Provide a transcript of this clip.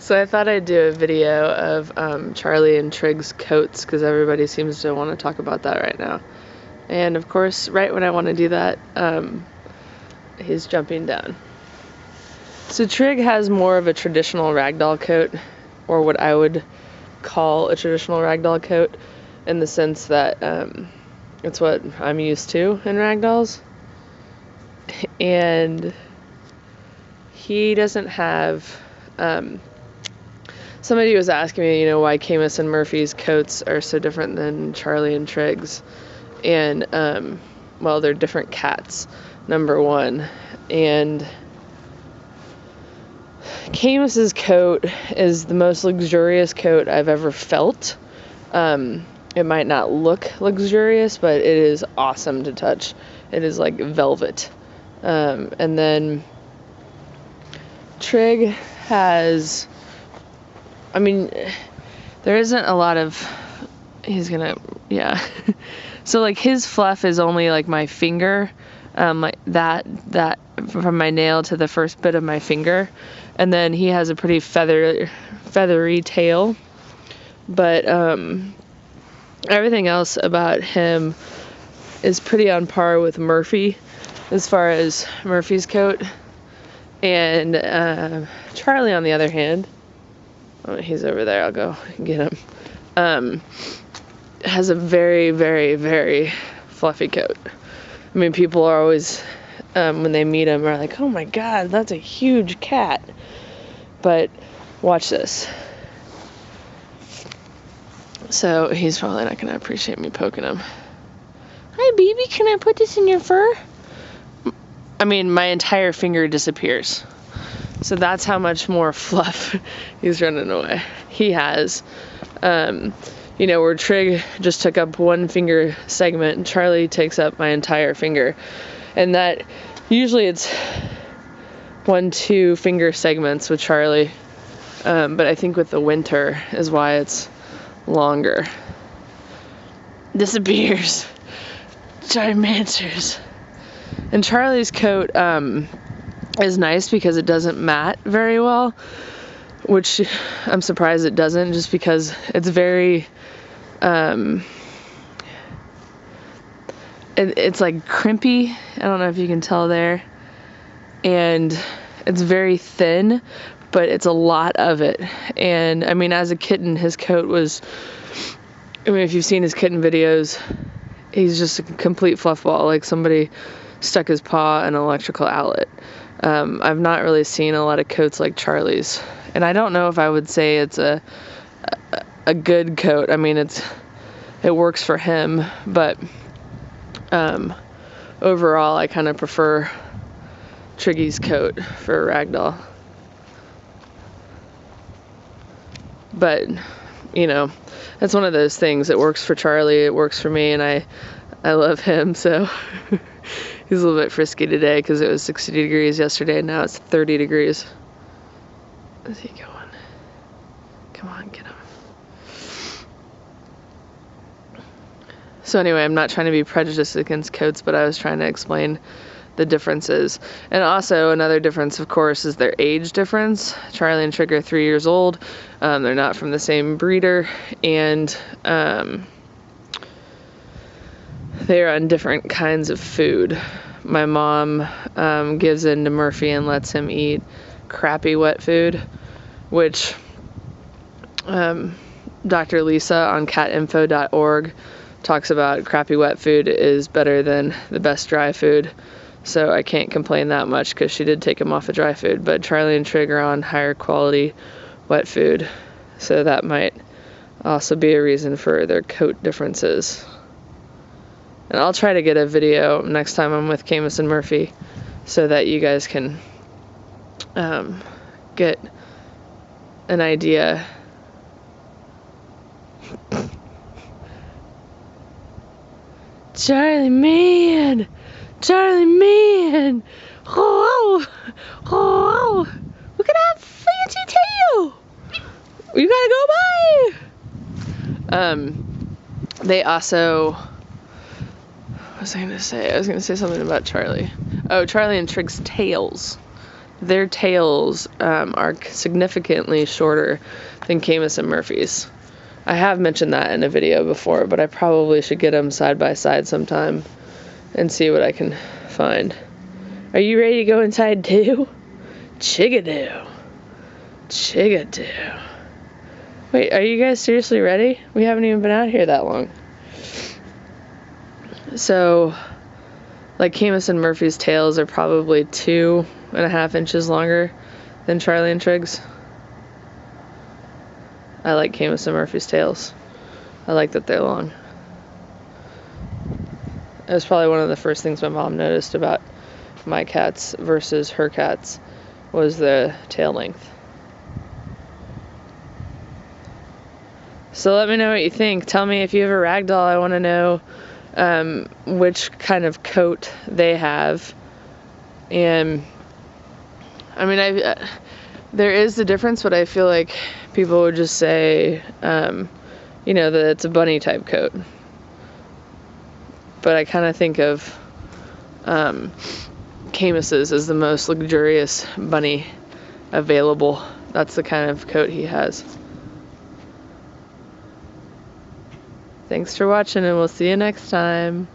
So I thought I'd do a video of Charlie and Trigg's coats, because everybody seems to want to talk about that right now. And of course, right when I want to do that, he's jumping down. So Trigg has more of a traditional ragdoll coat, or what I would call a traditional ragdoll coat, in the sense that it's what I'm used to in ragdolls. And he doesn't have... somebody was asking me, why Camus and Murphy's coats are so different than Charlie and Trigg's. And, well, they're different cats, number one. And Camus's coat is the most luxurious coat I've ever felt. It might not look luxurious, but it is awesome to touch. It is like velvet. And then Trigg has... there isn't a lot of... yeah. So, his fluff is only, my finger, that from my nail to the first bit of my finger. And then he has a pretty feathery tail. But, everything else about him is pretty on par with Murphy, as far as Murphy's coat. And, Charlie, on the other hand... Oh, he's over there. I'll go get him. Has a very, very, very fluffy coat. People are always, when they meet him, are like, oh my god, that's a huge cat. But watch this. So he's probably not going to appreciate me poking him. Hi, baby, can I put this in your fur? My entire finger disappears. So that's how much more fluff he's running away. He has, where Trigg just took up one finger segment, and Charlie takes up my entire finger. And that, usually it's 1-2 finger segments with Charlie. But I think with the winter is why it's longer. Disappears. Giant mancers. And Charlie's coat, is nice because it doesn't mat very well, which I'm surprised it doesn't, just because it's very it's crimpy. I don't know if you can tell there, and it's very thin, but it's a lot of it. And as a kitten, his coat was, if you've seen his kitten videos, he's just a complete fluff ball, like somebody stuck his paw in an electrical outlet. I've not really seen a lot of coats like Charlie's, and I don't know if I would say it's a good coat. It works for him, but overall I kind of prefer Triggy's coat for a ragdoll. But that's one of those things. It works for Charlie, it works for me, and I love him, so he's a little bit frisky today because it was 60 degrees yesterday, and now it's 30 degrees. Where's he going? Come on, get him. So anyway, I'm not trying to be prejudiced against coats, but I was trying to explain the differences. And also, another difference, of course, is their age difference. Charlie and Trigg are 3 years old. They're not from the same breeder, and they're on different kinds of food. My mom gives in to Murphy and lets him eat crappy wet food, which Dr. Lisa on catinfo.org talks about. Crappy wet food is better than the best dry food. So I can't complain that much because she did take him off of dry food. But Charlie and Trigg are on higher quality wet food. So that might also be a reason for their coat differences. And I'll try to get a video next time I'm with Camus and Murphy so that you guys can get an idea. Charlie man! Charlie man! Oh, oh, look at that fancy tail! You gotta go by! They also... What was I going to say? I was going to say something about Charlie. Oh, Charlie and Trigg's tails. their tails are significantly shorter than Camus and Murphy's. I have mentioned that in a video before, but I probably should get them side by side sometime and see what I can find. Are you ready to go inside too? Chigadoo. Chigadoo. Wait, are you guys seriously ready? We haven't even been out here that long. So, like Camus and Murphy's tails are probably 2.5 inches longer than Charlie and Trigg's. I like Camus and Murphy's tails. I like that they're long. It was probably one of the first things my mom noticed about my cats versus her cats was the tail length. So let me know what you think. Tell me if you have a Ragdoll. I want to know which kind of coat they have. And I mean, there is a difference, but I feel like people would just say, you know, that it's a bunny type coat. But I kind of think of Camus's as the most luxurious bunny available. That's the kind of coat he has. Thanks for watching, and we'll see you next time.